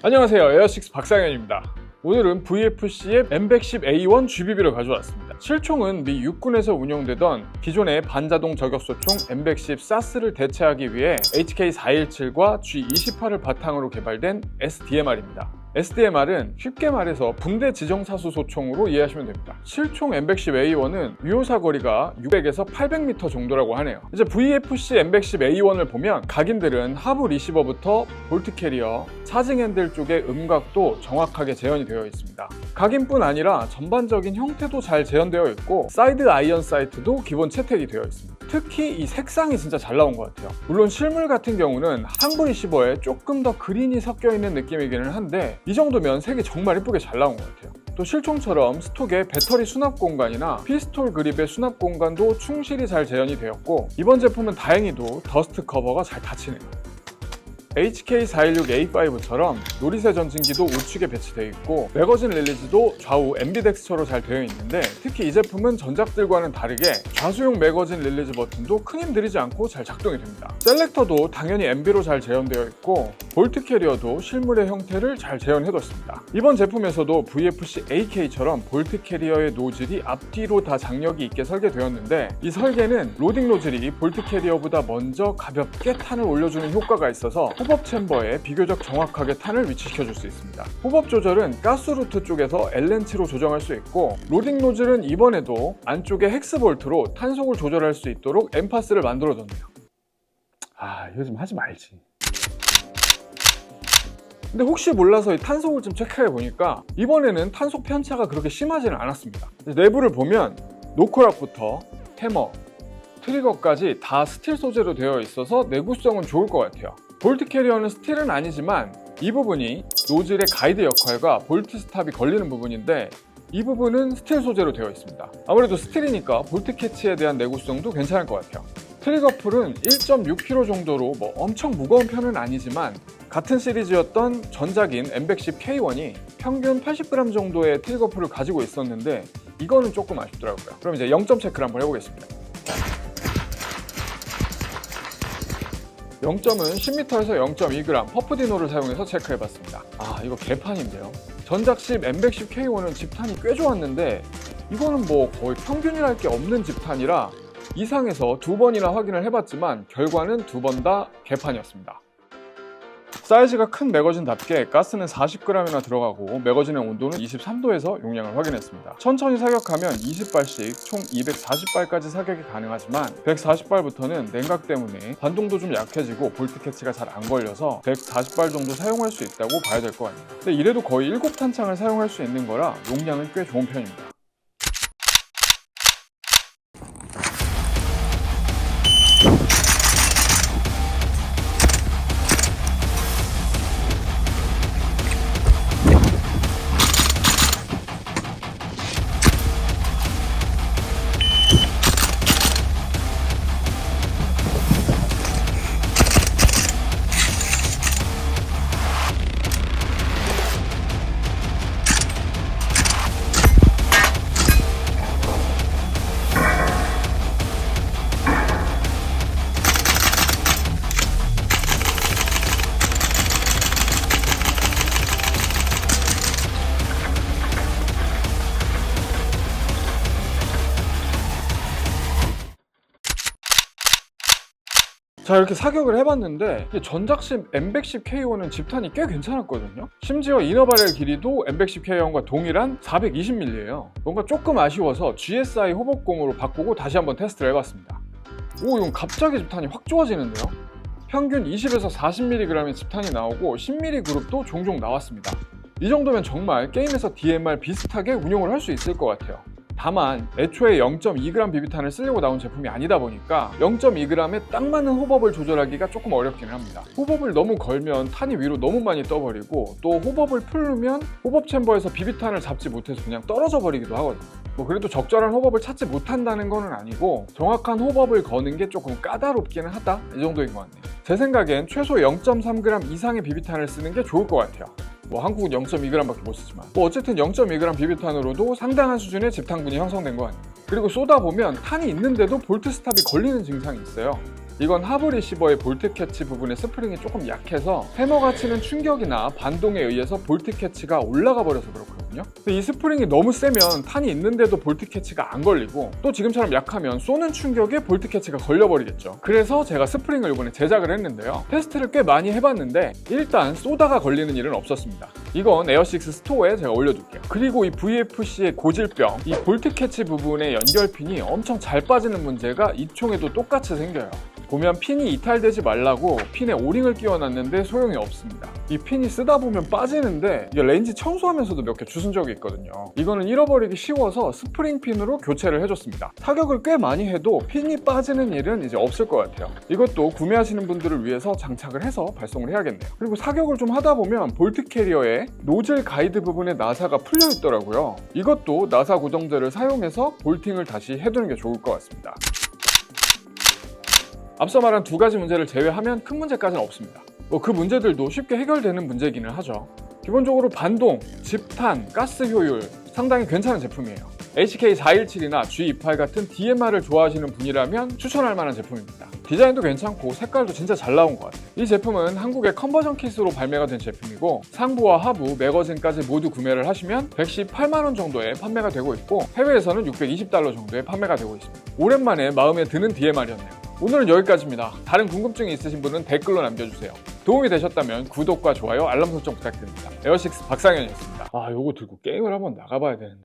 안녕하세요, 에어식스 박상현입니다. 오늘은 VFC의 M110A1 GBB를 가져왔습니다. 실총은 미 육군에서 운용되던 기존의 반자동 저격소총 M110 사스를 대체하기 위해 HK417과 G28을 바탕으로 개발된 SDMR입니다. SDMR은 쉽게 말해서 분대 지정사수 소총으로 이해하시면 됩니다. 실총 M110A1은 유효사거리가 600에서 800m 정도라고 하네요. 이제 VFC M110A1을 보면 각인들은 하부 리시버부터 볼트 캐리어, 차징 핸들 쪽의 음각도 정확하게 재현이 되어 있습니다. 각인뿐 아니라 전반적인 형태도 잘 재현되어 있고 사이드 아이언 사이트도 기본 채택이 되어 있습니다. 특히 이 색상이 진짜 잘 나온 것 같아요. 물론 실물 같은 경우는 상부 리시버에 조금 더 그린이 섞여 있는 느낌이기는 한데 이 정도면 색이 정말 예쁘게 잘 나온 것 같아요. 또 실총처럼 스톡의 배터리 수납 공간이나 피스톨 그립의 수납 공간도 충실히 잘 재현이 되었고 이번 제품은 다행히도 더스트 커버가 잘 닫히네요. HK416A5처럼 노리쇠 전진기도 우측에 배치되어 있고 매거진 릴리즈도 좌우 앰비덱스처로 잘 되어 있는데 특히 이 제품은 전작들과는 다르게 좌수용 매거진 릴리즈 버튼도 큰 힘 들이지 않고 잘 작동이 됩니다. 셀렉터도 당연히 MB로 잘 재현되어 있고 볼트 캐리어도 실물의 형태를 잘 재현해뒀습니다. 이번 제품에서도 VFC AK처럼 볼트 캐리어의 노즐이 앞뒤로 다 장력이 있게 설계되었는데 이 설계는 로딩 노즐이 볼트 캐리어보다 먼저 가볍게 탄을 올려주는 효과가 있어서 호법 챔버에 비교적 정확하게 탄을 위치시켜줄 수 있습니다. 호법 조절은 가스루트 쪽에서 L렌치로 조정할 수 있고 로딩 노즐은 이번에도 안쪽에 헥스볼트로 탄속을 조절할 수 있도록 엠파스를 만들어줬네요. 이거 좀 하지 말지. 근데 혹시 몰라서 이 탄속을 좀 체크해보니까 이번에는 탄속 편차가 그렇게 심하지는 않았습니다. 내부를 보면 노코락부터 해머, 트리거까지 다 스틸 소재로 되어 있어서 내구성은 좋을 것 같아요. 볼트 캐리어는 스틸은 아니지만 이 부분이 노즐의 가이드 역할과 볼트 스탑이 걸리는 부분인데 이 부분은 스틸 소재로 되어 있습니다. 아무래도 스틸이니까 볼트 캐치에 대한 내구성도 괜찮을 것 같아요. 트리거 풀은 1.6kg 정도로 엄청 무거운 편은 아니지만 같은 시리즈였던 전작인 M110K1이 평균 80g 정도의 트리거 풀을 가지고 있었는데 이거는 조금 아쉽더라고요. 그럼 이제 0점 체크를 한번 해보겠습니다. 0점은 10m에서 0.2g 퍼프디노를 사용해서 체크해봤습니다. 이거 개판인데요. 전작식 M110K1은 집탄이 꽤 좋았는데 이거는 거의 평균이랄 게 없는 집탄이라 이상해서 2번이나 확인을 해봤지만 결과는 2번 다 개판이었습니다. 사이즈가 큰 매거진답게 가스는 40g이나 들어가고 매거진의 온도는 23도에서 용량을 확인했습니다. 천천히 사격하면 20발씩 총 240발까지 사격이 가능하지만 140발부터는 냉각 때문에 반동도 좀 약해지고 볼트 캐치가 잘 안 걸려서 140발 정도 사용할 수 있다고 봐야 될 것 같네요. 근데 이래도 거의 7탄창을 사용할 수 있는 거라 용량은 꽤 좋은 편입니다. 자, 이렇게 사격을 해봤는데 전작식 M110K1은 집탄이 꽤 괜찮았거든요. 심지어 이너바렐 길이도 M110K1과 동일한 420mm예요. 뭔가 조금 아쉬워서 GSI 호법공으로 바꾸고 다시 한번 테스트를 해봤습니다. 이건 갑자기 집탄이 확 좋아지는데요. 평균 20에서 40mg의 집탄이 나오고 10mm 그룹도 종종 나왔습니다. 이 정도면 정말 게임에서 DMR 비슷하게 운용을 할 수 있을 것 같아요. 다만 애초에 0.2g 비비탄을 쓰려고 나온 제품이 아니다 보니까 0.2g에 딱 맞는 호법을 조절하기가 조금 어렵기는 합니다. 호법을 너무 걸면 탄이 위로 너무 많이 떠버리고 또 호법을 풀르면 호법 챔버에서 비비탄을 잡지 못해서 그냥 떨어져 버리기도 하거든요. 그래도 적절한 호법을 찾지 못한다는 건 아니고 정확한 호법을 거는 게 조금 까다롭기는 하다, 이 정도인 것 같네요. 제 생각엔 최소 0.3g 이상의 비비탄을 쓰는 게 좋을 것 같아요. 한국은 0.2g밖에 못 쓰지만 어쨌든 0.2g 비비탄으로도 상당한 수준의 집탄군이 형성된 것 같네요. 그리고 쏘다 보면 탄이 있는데도 볼트 스탑이 걸리는 증상이 있어요. 이건 하부 리시버의 볼트 캐치 부분의 스프링이 조금 약해서 해머가 치는 충격이나 반동에 의해서 볼트 캐치가 올라가 버려서 그렇거든요. 이 스프링이 너무 세면 탄이 있는데도 볼트 캐치가 안 걸리고 또 지금처럼 약하면 쏘는 충격에 볼트 캐치가 걸려버리겠죠. 그래서 제가 스프링을 이번에 제작을 했는데요. 테스트를 꽤 많이 해봤는데 일단 쏘다가 걸리는 일은 없었습니다. 이건 에어식스 스토어에 제가 올려둘게요. 그리고 이 VFC의 고질병, 이 볼트 캐치 부분의 연결핀이 엄청 잘 빠지는 문제가 이 총에도 똑같이 생겨요. 보면 핀이 이탈되지 말라고 핀에 오링을 끼워놨는데 소용이 없습니다. 이 핀이 쓰다 보면 빠지는데 이게 레인지 청소하면서도 몇 개 주운 적이 있거든요. 이거는 잃어버리기 쉬워서 스프링 핀으로 교체를 해줬습니다. 타격을 꽤 많이 해도 핀이 빠지는 일은 이제 없을 것 같아요. 이것도 구매하시는 분들을 위해서 장착을 해서 발송을 해야겠네요. 그리고 사격을 좀 하다 보면 볼트 캐리어의 노즐 가이드 부분에 나사가 풀려 있더라고요. 이것도 나사 고정제를 사용해서 볼팅을 다시 해두는 게 좋을 것 같습니다. 앞서 말한 두 가지 문제를 제외하면 큰 문제까지는 없습니다. 그 문제들도 쉽게 해결되는 문제이기는 하죠. 기본적으로 반동, 집탄, 가스 효율 상당히 괜찮은 제품이에요. HK417이나 G28 같은 DMR을 좋아하시는 분이라면 추천할 만한 제품입니다. 디자인도 괜찮고 색깔도 진짜 잘 나온 것 같아요. 이 제품은 한국의 컨버전 킷으로 발매가 된 제품이고 상부와 하부, 매거진까지 모두 구매를 하시면 118만원 정도에 판매가 되고 있고 해외에서는 $620 정도에 판매가 되고 있습니다. 오랜만에 마음에 드는 DMR이었네요. 오늘은 여기까지입니다. 다른 궁금증이 있으신 분은 댓글로 남겨주세요. 도움이 되셨다면 구독과 좋아요, 알람 설정 부탁드립니다. 에어식스 박상현이었습니다. 요거 들고 게임을 한번 나가봐야 되는데.